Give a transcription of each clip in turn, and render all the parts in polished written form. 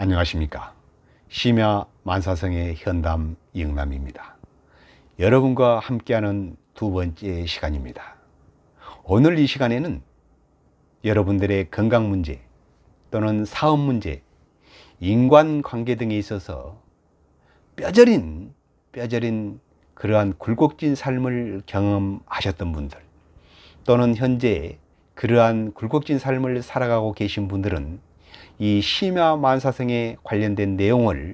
안녕하십니까. 심야 만사성의 현담 이응남입니다. 여러분과 함께하는 두 번째 시간입니다. 오늘 이 시간에는 여러분들의 건강 문제 또는 사업 문제, 인간관계 등에 있어서 뼈저린 그러한 굴곡진 삶을 경험하셨던 분들, 또는 현재 그러한 굴곡진 삶을 살아가고 계신 분들은 이 심야 만사성에 관련된 내용을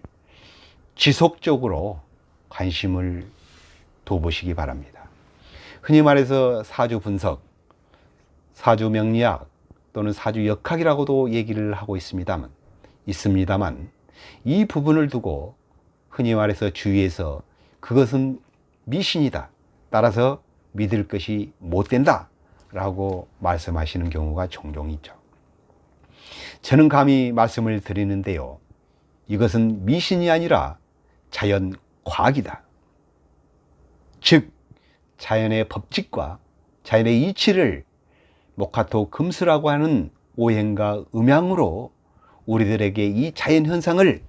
지속적으로 관심을 둬보시기 바랍니다. 흔히 말해서 사주 분석, 사주 명리학 또는 사주 역학이라고도 얘기를 하고 있습니다만 이 부분을 두고 흔히 말해서 주위에서 그것은 미신이다, 따라서 믿을 것이 못 된다 라고 말씀하시는 경우가 종종 있죠. 저는 감히 말씀을 드리는데요, 이것은 미신이 아니라 자연과학이다. 즉 자연의 법칙과 자연의 이치를 목화토 금수라고 하는 오행과 음양으로 우리들에게 이 자연현상의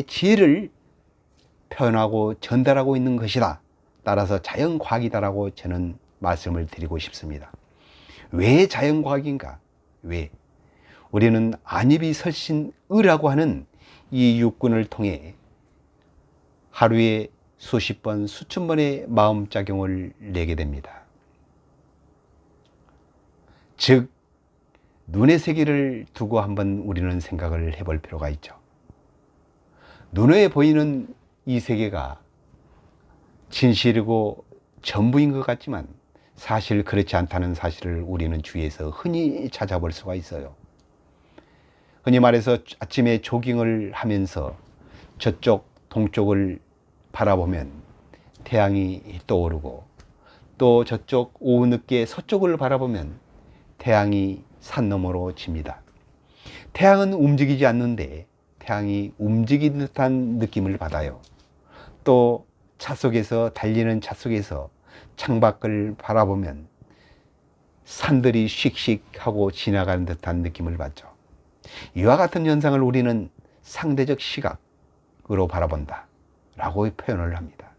지혜를 표현하고 전달하고 있는 것이다. 따라서 자연과학이다라고 저는 말씀을 드리고 싶습니다. 왜 자연과학인가? 왜? 우리는 안입이설신의라고 하는 이 육군을 통해 하루에 수십 번, 수천 번의 마음작용을 내게 됩니다. 즉, 눈의 세계를 두고 한번 우리는 생각을 해볼 필요가 있죠. 눈에 보이는 이 세계가 진실이고 전부인 것 같지만 사실 그렇지 않다는 사실을 우리는 주위에서 흔히 찾아볼 수가 있어요. 흔히 말해서 아침에 조깅을 하면서 저쪽 동쪽을 바라보면 태양이 떠오르고, 또 저쪽 오후 늦게 서쪽을 바라보면 태양이 산 너머로 집니다. 태양은 움직이지 않는데 태양이 움직이는 듯한 느낌을 받아요. 또 달리는 차 속에서 창밖을 바라보면 산들이 씩씩하고 지나가는 듯한 느낌을 받죠. 이와 같은 현상을 우리는 상대적 시각으로 바라본다 라고 표현을 합니다.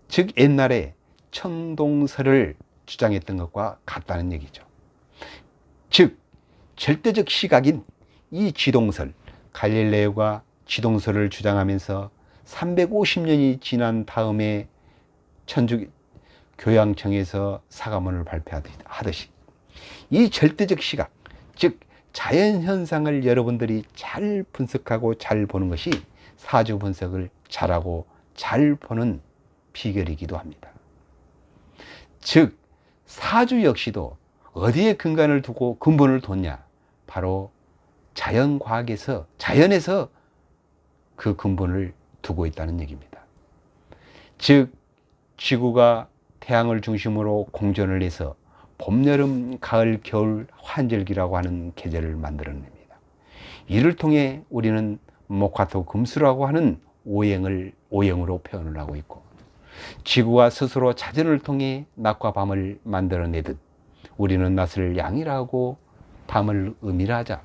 즉 옛날에 천동설을 주장했던 것과 같다는 얘기죠. 즉 절대적 시각인 이 지동설, 갈릴레오가 지동설을 주장하면서 350년이 지난 다음에 천주 교양청에서 사과문을 발표하듯이 이 절대적 시각, 즉 자연현상을 여러분들이 잘 분석하고 잘 보는 것이 사주 분석을 잘하고 잘 보는 비결이기도 합니다. 즉 사주 역시도 어디에 근간을 두고 근본을 뒀냐? 바로 자연과학에서, 자연에서 그 근본을 두고 있다는 얘기입니다. 즉 지구가 태양을 중심으로 공전을 해서 봄, 여름, 가을, 겨울, 환절기라고 하는 계절을 만들어냅니다. 이를 통해 우리는 목화토 금수라고 하는 오행으로 표현을 하고 있고, 지구가 스스로 자전을 통해 낮과 밤을 만들어내듯 우리는 낮을 양이라 하고 밤을 음이라 하자.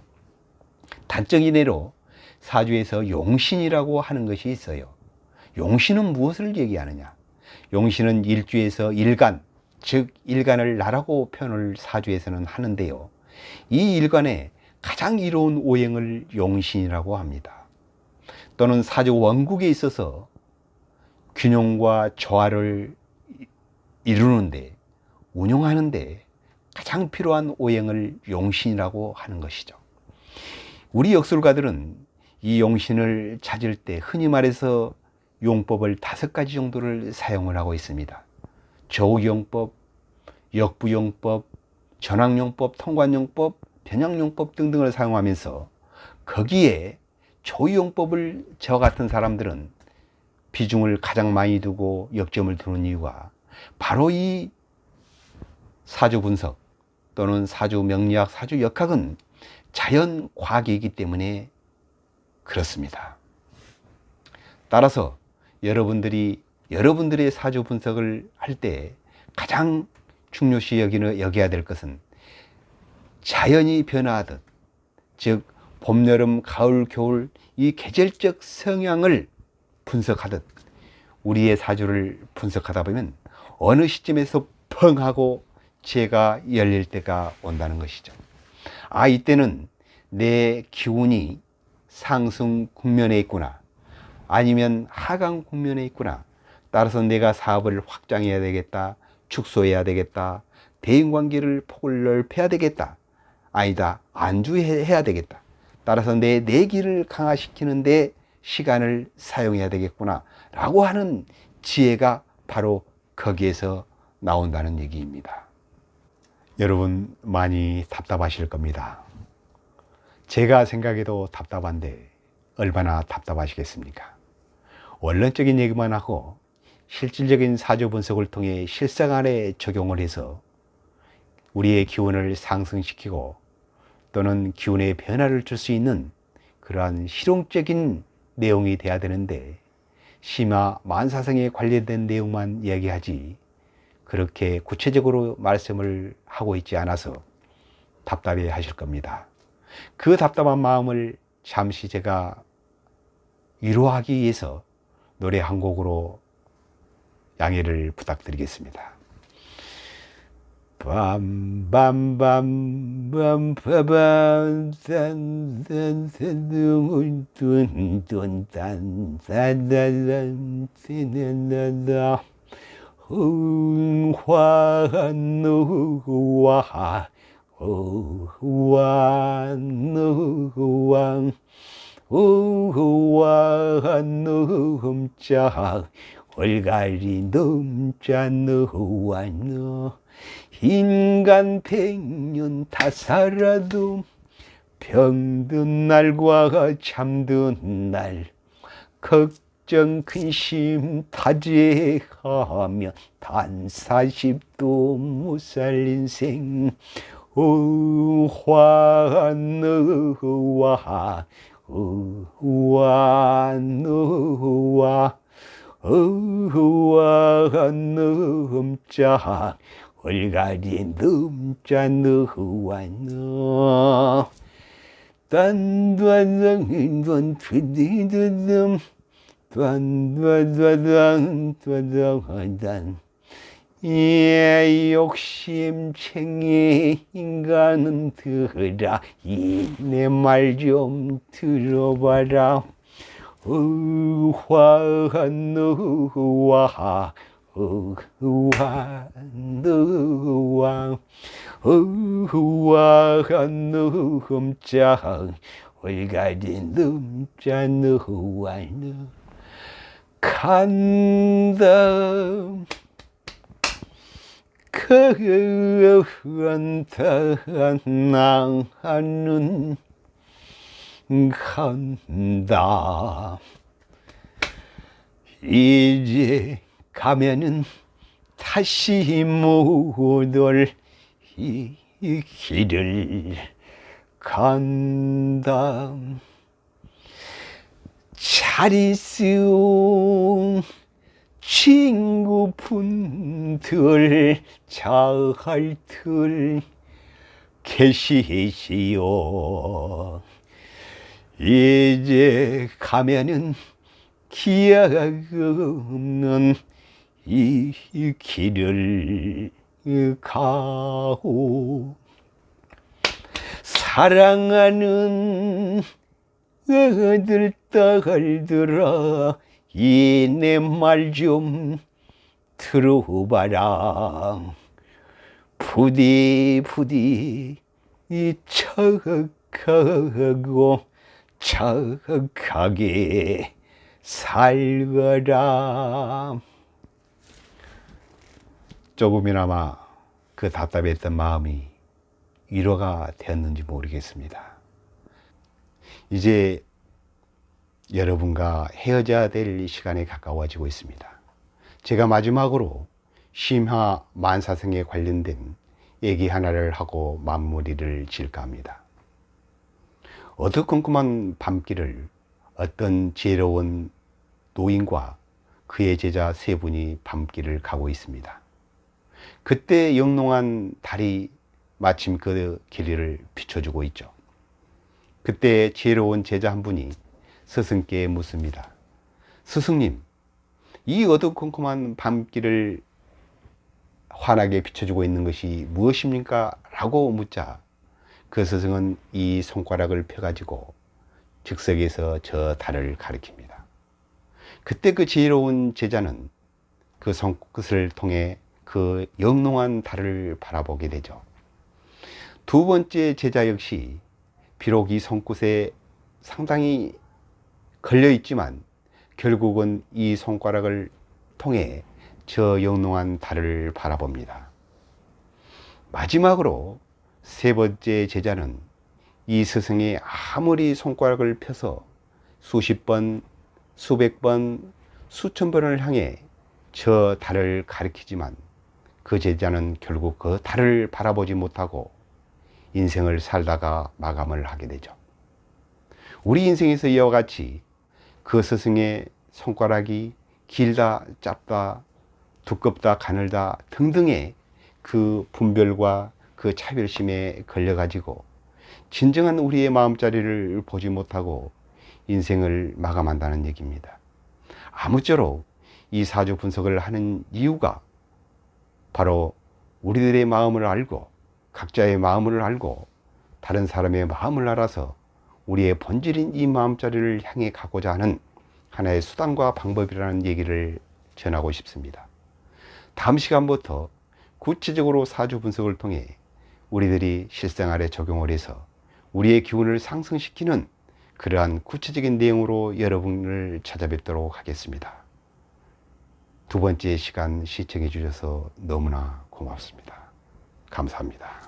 단적 이내로 사주에서 용신이라고 하는 것이 있어요. 용신은 무엇을 얘기하느냐? 용신은 일주에서 일간, 즉 일간을 나라고 표현을 사주에서는 하는데요, 이 일간에 가장 이로운 오행을 용신이라고 합니다. 또는 사주 원국에 있어서 균형과 조화를 이루는데, 운용하는데 가장 필요한 오행을 용신이라고 하는 것이죠. 우리 역술가들은 이 용신을 찾을 때 흔히 말해서 용법을 5가지 정도를 사용을 하고 있습니다. 조우용법, 역부용법, 전왕용법, 통관용법, 변양용법 등등을 사용하면서 거기에 조우용법을 저 같은 사람들은 비중을 가장 많이 두고 역점을 두는 이유가 바로 이 사주 분석 또는 사주 명리학, 사주 역학은 자연과학이기 때문에 그렇습니다. 따라서 여러분들의 사주 분석을 할 때 가장 중요시 여겨야 될 것은 자연이 변화하듯, 즉 봄, 여름, 가을, 겨울 이 계절적 성향을 분석하듯 우리의 사주를 분석하다 보면 어느 시점에서 펑 하고 지혜가 열릴 때가 온다는 것이죠. 이때는 내 기운이 상승 국면에 있구나, 아니면 하강 국면에 있구나. 따라서 내가 사업을 확장해야 되겠다, 축소해야 되겠다, 대인관계를 폭을 넓혀야 되겠다, 아니다, 안주해야 되겠다. 따라서 내 내기를 강화시키는데 시간을 사용해야 되겠구나 라고 하는 지혜가 바로 거기에서 나온다는 얘기입니다. 여러분 많이 답답하실 겁니다. 제가 생각해도 답답한데 얼마나 답답하시겠습니까? 원론적인 얘기만 하고 실질적인 사주 분석을 통해 실생활에 적용을 해서 우리의 기운을 상승시키고 또는 기운의 변화를 줄 수 있는 그러한 실용적인 내용이 돼야 되는데, 심화 만사성에 관련된 내용만 이야기하지 그렇게 구체적으로 말씀을 하고 있지 않아서 답답해 하실 겁니다. 그 답답한 마음을 잠시 제가 위로하기 위해서 노래 한 곡으로 양해를 부탁드리겠습니다. 밤밤밤밤밤밤밤 딴딴딴딴딴딴딴딴딴딴 흥화한 누구와 우왕 우왕 num자 월가리 num자 누왕 인간 100년 다 살아도 병든 날과 잠든 날 걱정 근심 타제하며 단 40도 못 살 인생 우환우와 우환우와 우환우자 월가리 num자 누환우 딴따당 딴따당 딴따당 욕심쟁이 인간은 들아 내 말 좀 들어봐라. 우환우와 우환우와 우환우자 월가리 num자 누환우 간다 나는 간다. 이제 가면은 다시 못 올 이 길을 간다. 잘 있으오 친구분들 잘들 계시지요. 이제 가면은 기약 없는 이 길을 가오. 사랑하는 아들 딸들아 이 내 말 좀 들어봐라. 부디 이 착하고 착하게 살거라. 조금이나마 그 답답했던 마음이 위로가 되었는지 모르겠습니다. 이제 여러분과 헤어져야 될 시간에 가까워지고 있습니다. 제가 마지막으로 심화 만사성에 관련된 얘기 하나를 하고 마무리를 지을까 합니다. 어두컴컴한 밤길을 어떤 지혜로운 노인과 그의 제자 세 분이 밤길을 가고 있습니다. 그때 영롱한 달이 마침 그 길을 비춰주고 있죠. 그때 지혜로운 제자 한 분이 스승께 묻습니다. 스승님, 이 어두컴컴한 밤길을 환하게 비춰주고 있는 것이 무엇입니까? 라고 묻자 그 스승은 이 손가락을 펴가지고 즉석에서 저 달을 가리킵니다. 그때 그 지혜로운 제자는 그 손끝을 통해 그 영롱한 달을 바라보게 되죠. 두 번째 제자 역시 비록 이 손끝에 상당히 걸려 있지만 결국은 이 손가락을 통해 저 영롱한 달을 바라봅니다. 마지막으로 세 번째 제자는 이 스승이 아무리 손가락을 펴서 수십 번, 수백 번, 수천 번을 향해 저 달을 가리키지만 그 제자는 결국 그 달을 바라보지 못하고 인생을 살다가 마감을 하게 되죠. 우리 인생에서 이와 같이 그 스승의 손가락이 길다, 짧다, 두껍다, 가늘다 등등의 그 분별과 그 차별심에 걸려가지고 진정한 우리의 마음자리를 보지 못하고 인생을 마감한다는 얘기입니다. 아무쪼록 이 사주 분석을 하는 이유가 바로 우리들의 마음을 알고 각자의 마음을 알고 다른 사람의 마음을 알아서 우리의 본질인 이 마음자리를 향해 가고자 하는 하나의 수단과 방법이라는 얘기를 전하고 싶습니다. 다음 시간부터 구체적으로 사주 분석을 통해 우리들이 실생활에 적용을 해서 우리의 기운을 상승시키는 그러한 구체적인 내용으로 여러분을 찾아뵙도록 하겠습니다. 두 번째 시간 시청해 주셔서 너무나 고맙습니다. 감사합니다.